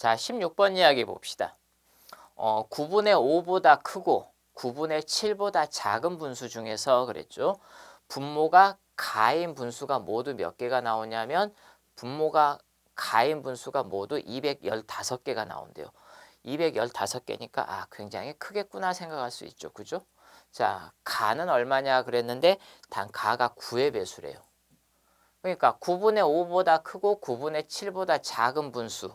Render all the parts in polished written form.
자, 16번 이야기 봅시다. 9분의 5보다 크고 9분의 7보다 작은 분수 중에서 그랬죠. 분모가 가인 분수가 모두 몇 개가 나오냐면 분모가 가인 분수가 모두 215개가 나온대요. 215개니까 굉장히 크겠구나 생각할 수 있죠. 그죠? 자, 가는 얼마냐 그랬는데 가가 9의 배수래요. 그러니까 9분의 5보다 크고 9분의 7보다 작은 분수.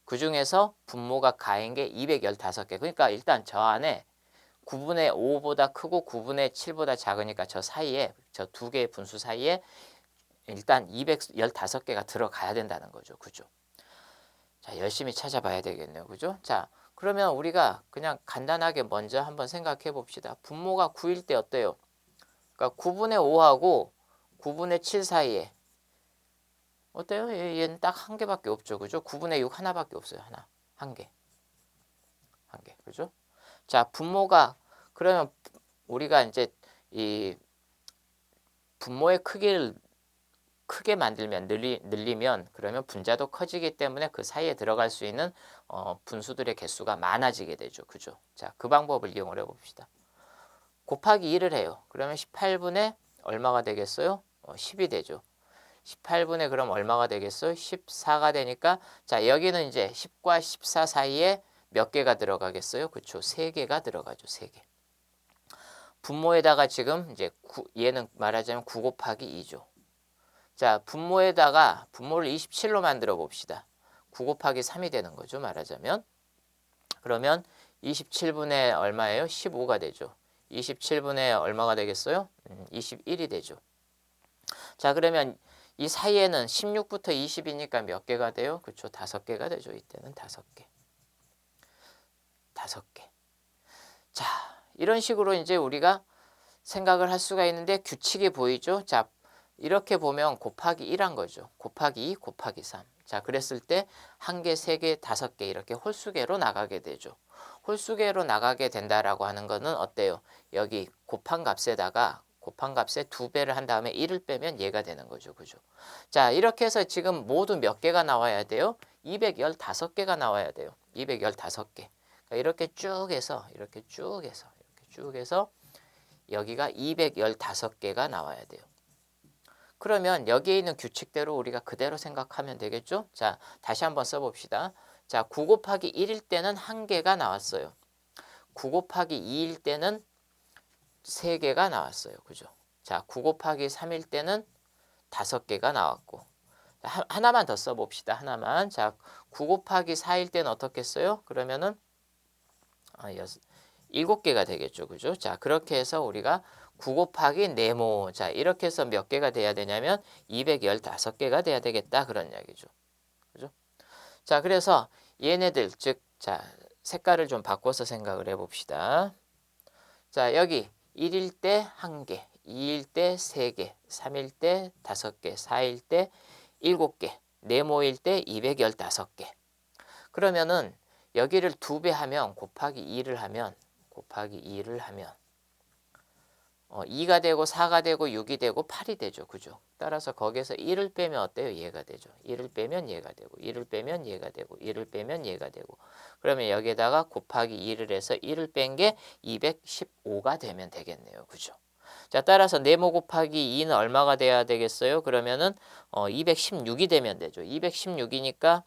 그 중에서 분모가 가인 게 215개. 그러니까 일단 저 안에 9분의 5보다 크고 9분의 7보다 작으니까 저 사이에 저 두 개의 분수 사이에 일단 215개가 들어가야 된다는 거죠. 그죠? 자, 열심히 찾아봐야 되겠네요. 그죠? 자, 그러면 우리가 그냥 간단하게 먼저 한번 생각해 봅시다. 분모가 9일 때 어때요? 그러니까 9분의 5하고 9분의 7 사이에 어때요? 얘는 딱 한 개밖에 없죠. 그죠? 9분의 6 하나밖에 없어요. 하나. 한 개. 한 개. 그죠? 자, 분모가 그러면 우리가 이제 이 분모의 크기를 크게 만들면 늘리면 그러면 분자도 커지기 때문에 그 사이에 들어갈 수 있는 분수들의 개수가 많아지게 되죠. 그죠? 자, 그 방법을 이용을 해 봅시다. 곱하기 1을 해요. 그러면 18분의 얼마가 되겠어요? 10이 되죠. 18분의 그럼 얼마가 되겠어요? 14가 되니까 자, 여기는 이제 10과 14 사이에 몇 개가 들어가겠어요? 그렇죠. 3개가 들어가죠. 3개. 분모에다가 지금 이제 얘는 말하자면 9 곱하기 2죠. 자, 분모에다가 분모를 27로 만들어 봅시다. 9 곱하기 3이 되는 거죠. 말하자면. 그러면 27분의 얼마예요? 15가 되죠. 27분의 얼마가 되겠어요? 21이 되죠. 자, 그러면 이 사이에는 16부터 20이니까 몇 개가 돼요? 그렇죠. 5개가 되죠. 이때는 5개. 5개. 자, 이런 식으로 이제 우리가 생각을 할 수가 있는데 규칙이 보이죠? 자, 이렇게 보면 곱하기 1한 거죠. 곱하기 2, 곱하기 3. 자, 그랬을 때 1개, 3개, 5개 이렇게 홀수계로 나가게 되죠. 홀수계로 나가게 된다라고 하는 거는 어때요? 여기 곱한 값에다가 곱한 값에 2배를 한 다음에 1을 빼면 얘가 되는 거죠. 그죠? 자, 이렇게 해서 지금 모두 몇 개가 나와야 돼요? 215개가 나와야 돼요. 215개. 그러니까 이렇게 쭉 해서 이렇게 쭉 해서 여기가 215개가 나와야 돼요. 그러면 여기에 있는 규칙대로 우리가 그대로 생각하면 되겠죠? 자, 다시 한번 써봅시다. 자, 9 곱하기 1일 때는 1개가 나왔어요. 9 곱하기 2일 때는 3개가 나왔어요. 그죠? 자, 9 곱하기 3일 때는 5개가 나왔고 하나만 더 써봅시다. 하나만. 자, 9 곱하기 4일 때는 어떻게 써요? 그러면은 7개가 되겠죠. 그죠? 자, 그렇게 해서 우리가 9 곱하기 네모. 자, 이렇게 해서 몇 개가 돼야 되냐면 215개가 돼야 되겠다. 그런 이야기죠. 그죠? 자, 그래서 얘네들, 즉, 자, 색깔을 좀 바꿔서 생각을 해봅시다. 자, 여기 1일 때 1개, 2일 때 3개, 3일 때 5개, 4일 때 7개, 네모일 때 215개. 그러면은 여기를 2배 하면 곱하기 2를 하면 2가 되고 4가 되고 6이 되고 8이 되죠. 그죠? 따라서 거기에서 1을 빼면 어때요? 얘가 되죠. 1을 빼면 얘가 되고 1을 빼면 얘가 되고 1을 빼면 얘가 되고 그러면 여기에다가 곱하기 2를 해서 1을 뺀 게 215가 되면 되겠네요. 그죠? 자, 따라서 네모 곱하기 2는 얼마가 돼야 되겠어요? 그러면은 216이 되면 되죠. 216이니까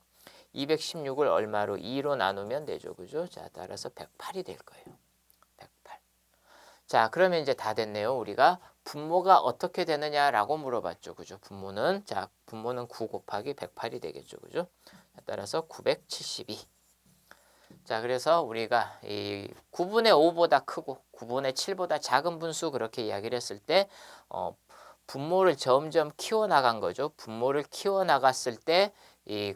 216을 얼마로 2로 나누면 되죠. 그죠? 자, 따라서 108이 될 거예요. 108. 자, 그러면 이제 다 됐네요. 우리가 분모가 어떻게 되느냐라고 물어봤죠. 그죠? 분모는 9 곱하기 108이 되겠죠. 그죠? 따라서 972. 자, 그래서 우리가 이 9분의 5보다 크고 9분의 7보다 작은 분수 그렇게 이야기를 했을 때 분모를 점점 키워나간 거죠. 분모를 키워나갔을 때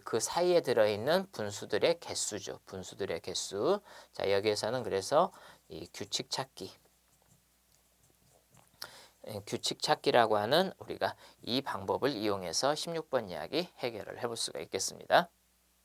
그 사이에 들어있는 분수들의 개수죠. 분수들의 개수. 자, 여기에서는 그래서 이 규칙 찾기라고 하는 우리가 이 방법을 이용해서 16번 이야기 해결을 해볼 수가 있겠습니다.